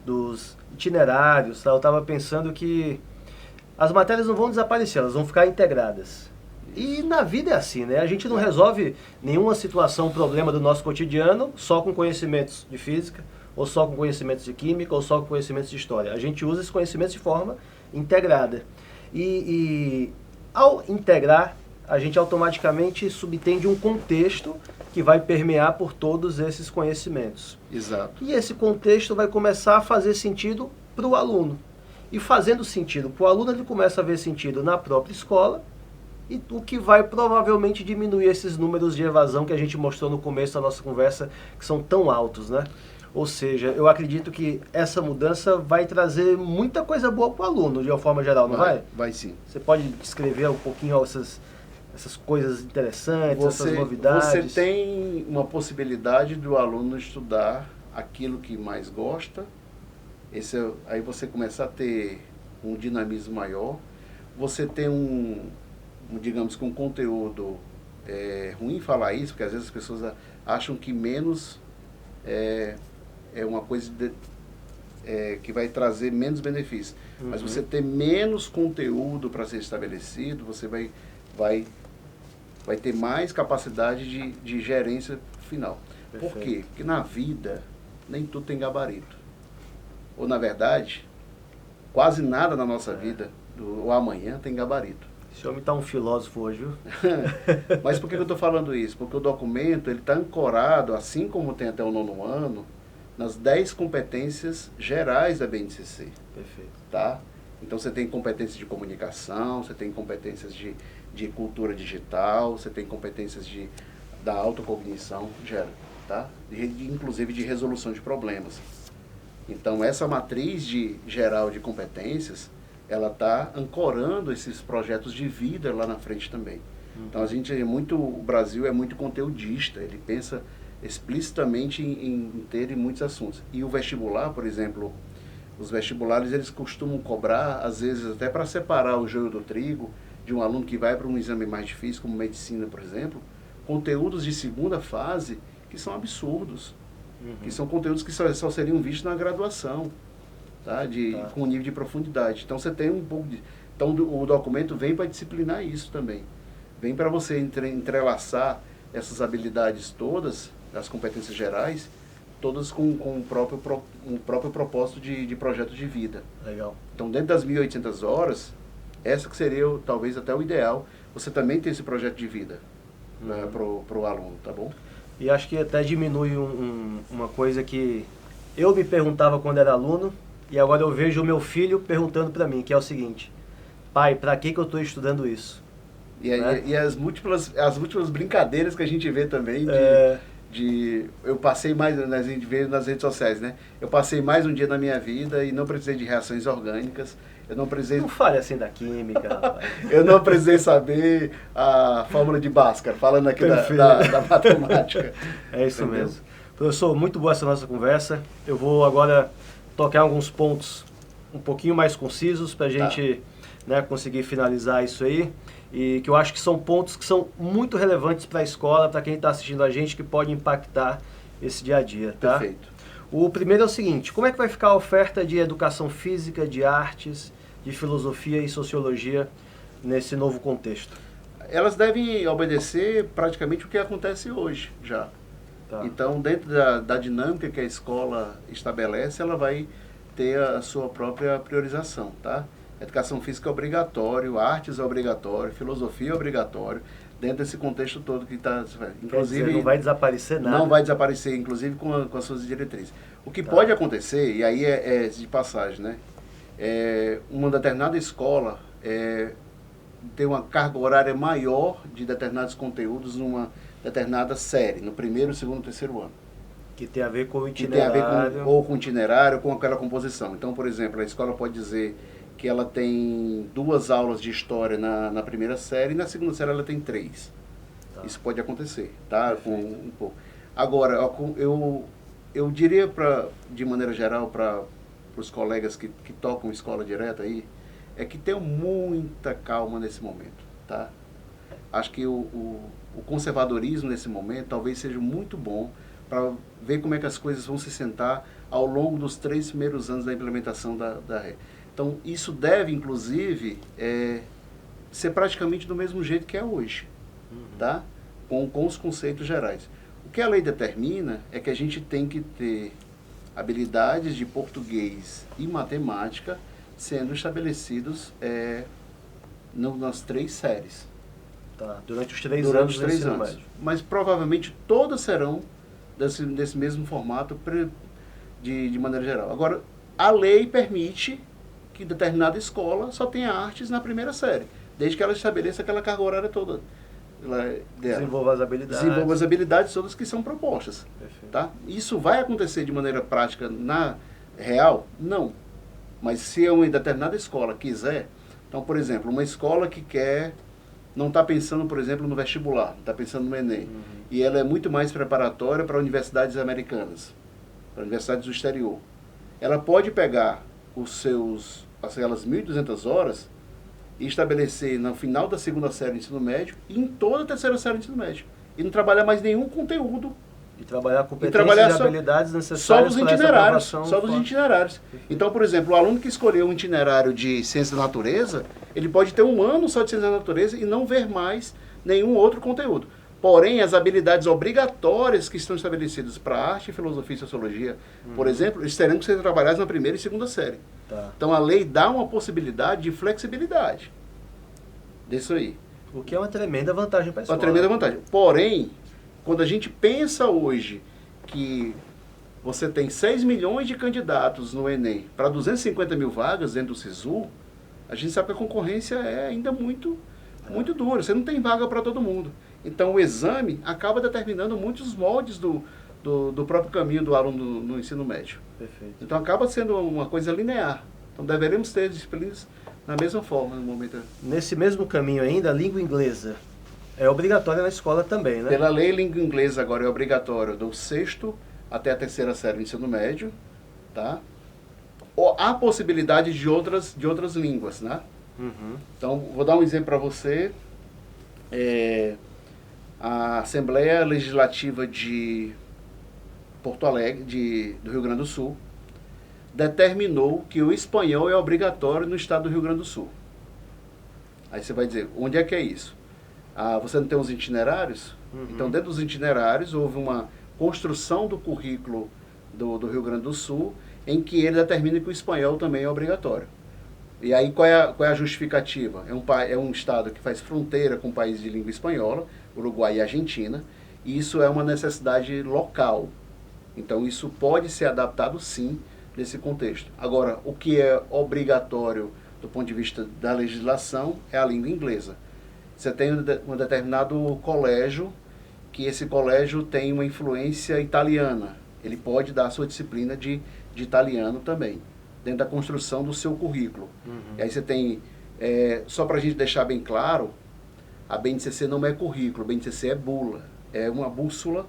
dos itinerários, eu estava pensando que as matérias não vão desaparecer, elas vão ficar integradas. E na vida é assim, né? A gente não resolve nenhuma situação, problema do nosso cotidiano só com conhecimentos de física, ou só com conhecimentos de química, ou só com conhecimentos de história. A gente usa esses conhecimentos de forma integrada. E ao integrar, a gente automaticamente subtende um contexto que vai permear por todos esses conhecimentos. Exato. E esse contexto vai começar a fazer sentido para o aluno. E fazendo sentido para o aluno, ele começa a ver sentido na própria escola, e o que vai provavelmente diminuir esses números de evasão que a gente mostrou no começo da nossa conversa, que são tão altos, né? Ou seja, eu acredito que essa mudança vai trazer muita coisa boa para o aluno, de uma forma geral, não vai? Vai sim. Você pode descrever um pouquinho essas coisas interessantes, essas novidades? Você tem uma possibilidade do aluno estudar aquilo que mais gosta, aí você começa a ter um dinamismo maior, você tem digamos que um conteúdo, ruim falar isso, porque às vezes as pessoas acham que menos é uma coisa que vai trazer menos benefícios. Mas você ter menos conteúdo para ser estabelecido, você vai ter mais capacidade de gerência final. Perfeito. Por quê? Porque na vida nem tudo tem gabarito. Ou na verdade, quase nada na nossa vida, o amanhã tem gabarito. Esse homem está um filósofo hoje, viu? Mas por que eu estou falando isso? Porque o documento está ancorado, assim como tem até o 9º ano, nas 10 competências gerais da BNCC. Perfeito. Tá? Então você tem competências de comunicação, você tem competências de cultura digital, você tem competências da autocognição, tá? Inclusive de resolução de problemas. Então essa matriz geral de competências, ela está ancorando esses projetos de vida lá na frente também. Então o Brasil é muito conteudista, ele pensa explicitamente em ter muitos assuntos. E o vestibular, por exemplo, os vestibulares, eles costumam cobrar, às vezes até para separar o joio do trigo, de um aluno que vai para um exame mais difícil, como medicina, por exemplo, conteúdos de segunda fase que são absurdos, que são conteúdos que só seriam vistos na graduação, tá? Com nível de profundidade. Então você tem um pouco de... Então o documento vem para disciplinar isso também. Vem para você entrelaçar essas habilidades todas, as competências gerais, todas com o próprio propósito de projeto de vida. Legal. Então, dentro das 1.800 horas, essa que seria talvez até o ideal, você também ter esse projeto de vida para o aluno, tá bom? E acho que até diminui uma coisa que eu me perguntava quando era aluno, e agora eu vejo o meu filho perguntando para mim, que é o seguinte: pai, para que eu estou estudando isso? E as múltiplas brincadeiras que a gente vê também eu passei mais, a gente vê nas redes sociais, né? Eu passei mais um dia na minha vida e não precisei de reações orgânicas. Eu não precisei... Não fale assim da química, rapaz. Eu não precisei saber a fórmula de Bhaskara, falando aqui da matemática. É isso mesmo. Professor, muito boa essa nossa conversa. Eu vou agora tocar alguns pontos um pouquinho mais concisos para a gente conseguir finalizar isso aí. E que eu acho que são pontos que são muito relevantes para a escola, para quem está assistindo a gente, que pode impactar esse dia a dia, tá? Perfeito. O primeiro é o seguinte: como é que vai ficar a oferta de educação física, de artes, de filosofia e sociologia nesse novo contexto? Elas devem obedecer praticamente o que acontece hoje já. Tá. Então, dentro da dinâmica que a escola estabelece, ela vai ter a sua própria priorização, tá? Educação física é obrigatório, artes é obrigatório, filosofia é obrigatório, dentro desse contexto todo que está... Inclusive, não vai desaparecer nada. Não vai desaparecer, inclusive com as suas diretrizes. O que pode acontecer, e aí é de passagem, né? Uma determinada escola tem uma carga horária maior de determinados conteúdos numa determinada série, no primeiro, segundo, terceiro ano. Que tem a ver com o itinerário. itinerário. Que tem a ver com o itinerário, com aquela composição. Então, por exemplo, a escola pode dizer que ela tem 2 aulas de história na primeira série e na segunda série ela tem 3. Tá. Isso pode acontecer, tá? Com um pouco. Agora, eu diria de maneira geral para os colegas que tocam escola direta aí, é que tenham muita calma nesse momento, tá? Acho que o conservadorismo nesse momento talvez seja muito bom para ver como é que as coisas vão se sentar ao longo dos 3 primeiros anos da implementação da RE. Então, isso deve, inclusive, ser praticamente do mesmo jeito que é hoje, tá? Com os conceitos gerais. O que a lei determina é que a gente tem que ter habilidades de português e matemática sendo estabelecidos nas 3 séries. Tá. Durante os 3 anos do ensino médio. Mas provavelmente todas serão desse mesmo formato de maneira geral. Agora, a lei permite que determinada escola só tenha artes na primeira série, desde que ela estabeleça aquela carga horária toda. Desenvolva as habilidades. Desenvolva as habilidades todas que são propostas. Perfeito. Tá? Isso vai acontecer de maneira prática na real? Não. Mas se uma determinada escola quiser, então, por exemplo, uma escola que não está pensando, por exemplo, no vestibular, não está pensando no Enem, e ela é muito mais preparatória para universidades americanas, para universidades do exterior, ela pode pegar aquelas 1.200 horas e estabelecer no final da segunda série do ensino médio e em toda a terceira série do ensino médio. E não trabalhar mais nenhum conteúdo. E trabalhar competências e habilidades necessárias para essa aprovação. Só dos itinerários. Então, por exemplo, o aluno que escolheu um itinerário de ciência da natureza, ele pode ter 1 ano só de ciência da natureza e não ver mais nenhum outro conteúdo. Porém, as habilidades obrigatórias que estão estabelecidas para arte, filosofia e sociologia, por exemplo, eles terão que ser trabalhados na primeira e segunda série. Tá. Então, a lei dá uma possibilidade de flexibilidade. disso aí. O que é uma tremenda vantagem para a escola. Uma tremenda vantagem. Porém, quando a gente pensa hoje que você tem 6 milhões de candidatos no Enem para 250 mil vagas dentro do SISU, a gente sabe que a concorrência é ainda muito dura. Você não tem vaga para todo mundo. Então, o exame acaba determinando muitos moldes do próprio caminho do aluno no ensino médio. Perfeito. Então, acaba sendo uma coisa linear. Então, deveremos ter disciplinas da mesma forma no momento. Nesse mesmo caminho ainda, a língua inglesa é obrigatória na escola também, né? Pela lei, a língua inglesa agora é obrigatória do 6º até a 3ª série do ensino médio, tá? Ou há possibilidade de outras línguas, né? Uhum. Então, vou dar um exemplo para você. A Assembleia Legislativa de Porto Alegre, do Rio Grande do Sul, determinou que o espanhol é obrigatório no estado do Rio Grande do Sul. Aí você vai dizer, onde é que é isso? Você não tem os itinerários? Uhum. Então, dentro dos itinerários, houve uma construção do currículo do Rio Grande do Sul, em que ele determina que o espanhol também é obrigatório. E aí, qual é a justificativa? É um estado que faz fronteira com o país de língua espanhola, Uruguai e Argentina, e isso é uma necessidade local. Então, isso pode ser adaptado, sim, nesse contexto. Agora, o que é obrigatório do ponto de vista da legislação é a língua inglesa. Você tem um determinado colégio, que esse colégio tem uma influência italiana. Ele pode dar a sua disciplina de italiano também, dentro da construção do seu currículo. Uhum. E aí você tem, só para a gente deixar bem claro, a BNCC não é currículo, a BNCC é bula. É uma bússola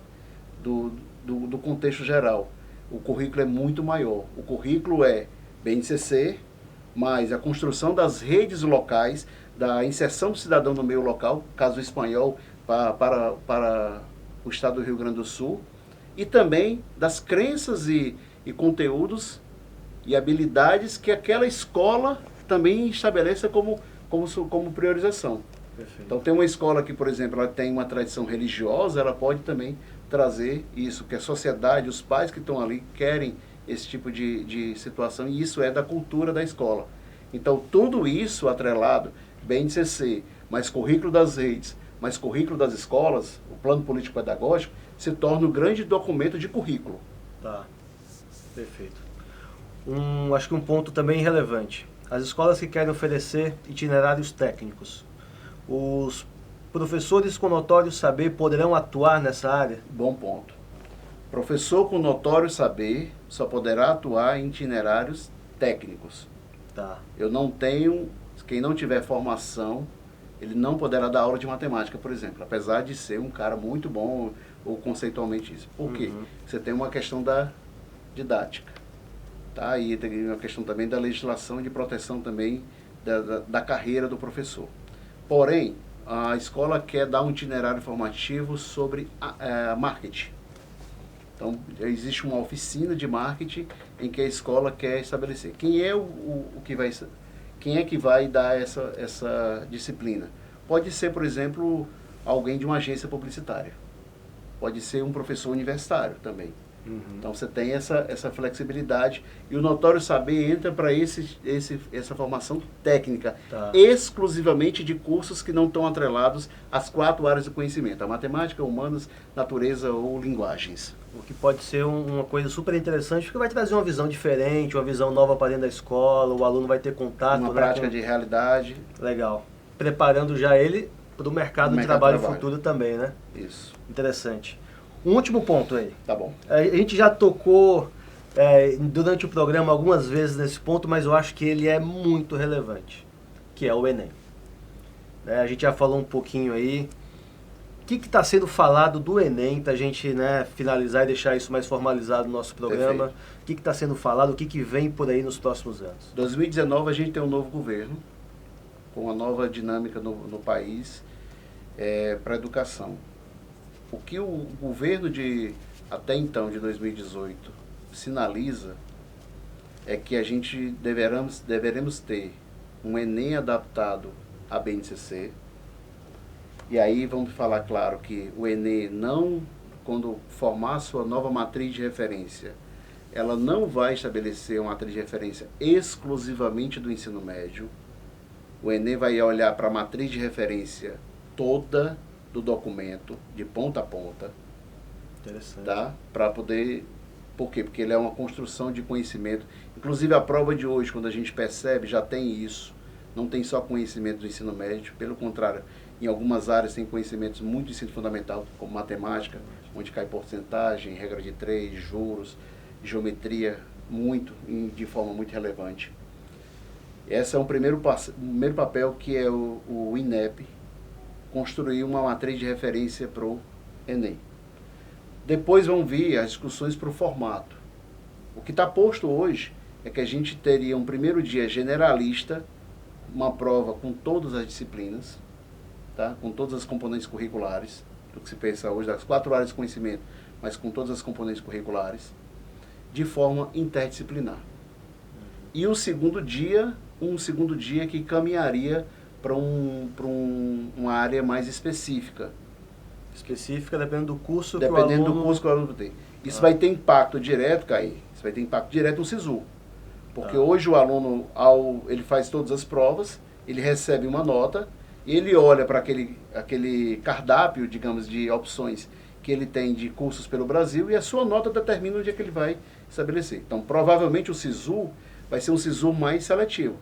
do contexto geral. O currículo é muito maior. O currículo é BNCC, mais a construção das redes locais, da inserção do cidadão no meio local, caso espanhol, para o estado do Rio Grande do Sul, e também das crenças e conteúdos e habilidades que aquela escola também estabeleça como priorização. Perfeito. Então, tem uma escola que, por exemplo, ela tem uma tradição religiosa, ela pode também trazer isso, que a sociedade, os pais que estão ali querem esse tipo de situação, e isso é da cultura da escola. Então, tudo isso atrelado, BNCC, mais currículo das redes, mais currículo das escolas, o plano político-pedagógico, se torna um grande documento de currículo. Tá, perfeito. Acho que um ponto também relevante. As escolas que querem oferecer itinerários técnicos, os professores com notório saber poderão atuar nessa área? Bom ponto. Professor com notório saber só poderá atuar em itinerários técnicos. Tá. Quem não tiver formação, ele não poderá dar aula de matemática, por exemplo, apesar de ser um cara muito bom ou conceitualmente isso. Por quê? Uhum. Você tem uma questão da didática, tá? E tem uma questão também da legislação de proteção também da carreira do professor. Porém, a escola quer dar um itinerário formativo sobre marketing. Então, existe uma oficina de marketing em que a escola quer estabelecer. Quem é que vai dar essa disciplina? Pode ser, por exemplo, alguém de uma agência publicitária. Pode ser um professor universitário também. Uhum. Então, você tem essa flexibilidade. E o notório saber entra para essa formação técnica, Tá. exclusivamente de cursos que não estão atrelados às 4 áreas do conhecimento: a matemática, humanas, natureza ou linguagens. O que pode ser uma coisa super interessante, porque vai trazer uma visão diferente, uma visão nova para dentro da escola, o aluno vai ter contato. Uma prática de realidade. Legal. Preparando já ele para o mercado de trabalho futuro também, né? Isso. Interessante. Um último ponto aí. Tá bom. A gente já tocou durante o programa algumas vezes nesse ponto, mas eu acho que ele é muito relevante, que é o Enem. A gente já falou um pouquinho aí. O que está sendo falado do Enem, para a gente finalizar e deixar isso mais formalizado no nosso programa? Perfeito. O que está sendo falado, o que vem por aí nos próximos anos? 2019 a gente tem um novo governo, com uma nova dinâmica no país para a educação. O que o governo até então, de 2018, sinaliza é que a gente deveremos ter um Enem adaptado à BNCC. E aí vamos falar claro que o Enem não, quando formar sua nova matriz de referência, ela não vai estabelecer uma matriz de referência exclusivamente do ensino médio. O Enem vai olhar para a matriz de referência toda do documento, de ponta a ponta. Interessante. Tá? Para poder... Por quê? Porque ele é uma construção de conhecimento. Inclusive a prova de hoje, quando a gente percebe, já tem isso. Não tem só conhecimento do ensino médio, pelo contrário, em algumas áreas tem conhecimentos muito do ensino fundamental, como matemática, onde cai porcentagem, regra de 3, juros, geometria, de forma muito relevante. Esse é o primeiro papel que é o INEP, construir uma matriz de referência para o Enem. Depois vão vir as discussões para o formato. O que está posto hoje é que a gente teria um primeiro dia generalista, uma prova com todas as disciplinas, tá? Com todas as componentes curriculares, do que se pensa hoje, das 4 áreas de conhecimento, mas com todas as componentes curriculares, de forma interdisciplinar. E o segundo dia, que caminharia para uma área mais específica. Específica, dependendo do curso Dependendo do curso que o aluno tem. Isso vai ter impacto direto, Caí, isso vai ter impacto direto no SISU. Porque hoje o aluno, ele faz todas as provas, ele recebe uma nota, e ele olha para aquele cardápio, digamos, de opções que ele tem de cursos pelo Brasil, e a sua nota determina onde é que ele vai estabelecer. Então, provavelmente o SISU vai ser um SISU mais seletivo.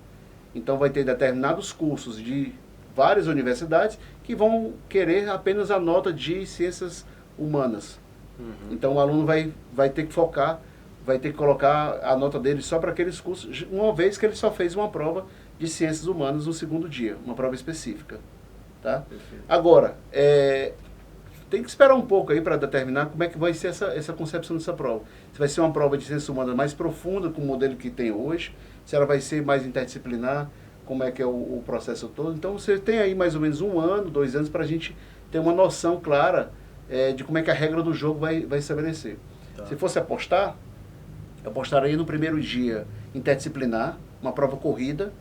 Então, vai ter determinados cursos de várias universidades que vão querer apenas a nota de ciências humanas. Então, o aluno vai ter que focar, vai ter que colocar a nota dele só para aqueles cursos, uma vez que ele só fez uma prova de ciências humanas no segundo dia, uma prova específica. Tá? Agora, tem que esperar um pouco aí para determinar como é que vai ser essa concepção dessa prova. Se vai ser uma prova de ciências humanas mais profunda, com o modelo que tem hoje, se ela vai ser mais interdisciplinar, como é que é o processo todo. Então, você tem aí mais ou menos 1 ano, 2 anos, para a gente ter uma noção clara de como é que a regra do jogo vai estabelecer. Tá. Se fosse apostar, eu apostaria no primeiro dia interdisciplinar, uma prova corrida.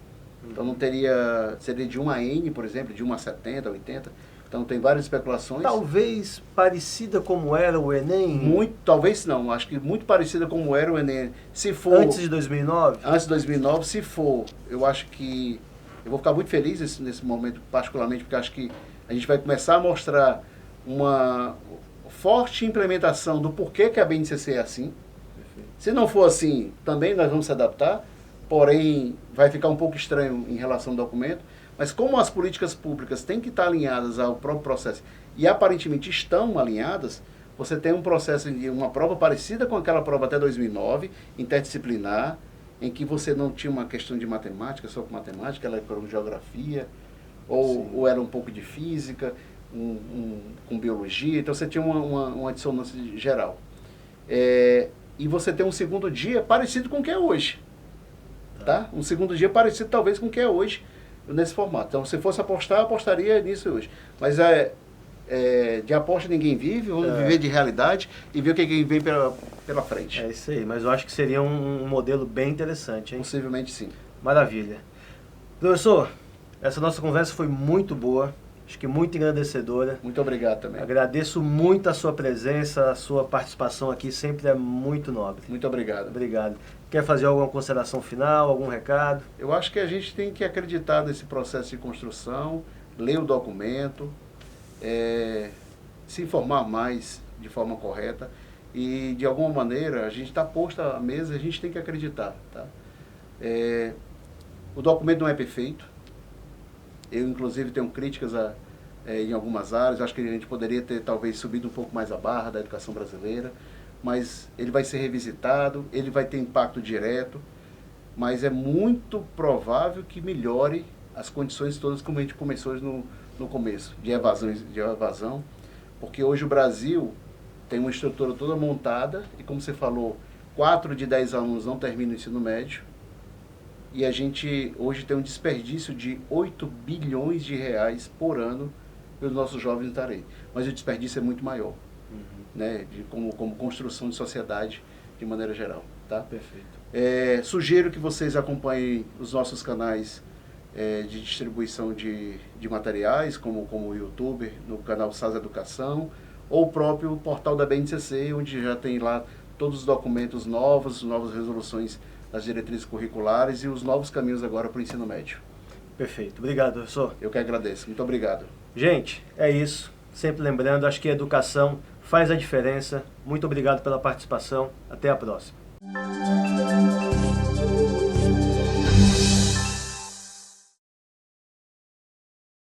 Então, seria de 1 a N, por exemplo, de 1 a 70, 80. Então, tem várias especulações. Talvez parecida como era o Enem? Talvez não, acho que muito parecida como era o Enem. Se for, antes de 2009? Antes de 2009, se for, eu acho que... Eu vou ficar muito feliz nesse momento, particularmente, porque acho que a gente vai começar a mostrar uma forte implementação do porquê que a BNCC é assim. Perfeito. Se não for assim, também nós vamos se adaptar, porém vai ficar um pouco estranho em relação ao documento. Mas como as políticas públicas têm que estar alinhadas ao próprio processo, e aparentemente estão alinhadas, você tem um processo de uma prova parecida com aquela prova até 2009, interdisciplinar, em que você não tinha uma questão de matemática, só com matemática, ela era com geografia, ou era um pouco de física, com biologia, então você tinha uma dissonância geral. E você tem um segundo dia parecido com o que é hoje. Tá? Um segundo dia parecido talvez com o que é hoje, nesse formato. Então, se fosse apostar, eu apostaria nisso hoje. Mas de aposta ninguém vive, vamos viver de realidade e ver o que vem pela frente. É isso aí, mas eu acho que seria um modelo bem interessante, hein? Possivelmente sim. Maravilha. Professor, essa nossa conversa foi muito boa, acho que muito engrandecedora. Muito obrigado também. Agradeço muito a sua presença, a sua participação aqui, sempre é muito nobre. Muito obrigado. Obrigado. Quer fazer alguma consideração final, algum recado? Eu acho que a gente tem que acreditar nesse processo de construção, ler o documento, se informar mais de forma correta e, de alguma maneira, a gente está posto à mesa, a gente tem que acreditar. Tá? O documento não é perfeito. Eu, inclusive, tenho críticas em algumas áreas. Acho que a gente poderia ter, talvez, subido um pouco mais a barra da educação brasileira. Mas ele vai ser revisitado, ele vai ter impacto direto, mas é muito provável que melhore as condições todas como a gente começou no começo, de evasão, porque hoje o Brasil tem uma estrutura toda montada e, como você falou, 4 de 10 alunos não terminam o ensino médio, e a gente hoje tem um desperdício de 8 bilhões de reais por ano pelos nossos jovens estarem. Mas o desperdício é muito maior. Né, como construção de sociedade de maneira geral. Tá? Perfeito. Sugiro que vocês acompanhem os nossos canais de distribuição de materiais, como o YouTube, no canal SAS Educação, ou o próprio portal da BNCC, onde já tem lá todos os documentos novas resoluções das diretrizes curriculares e os novos caminhos agora para o ensino médio. Perfeito. Obrigado, professor. Eu que agradeço. Muito obrigado. Gente, é isso. Sempre lembrando, acho que a educação faz a diferença. Muito obrigado pela participação. Até a próxima.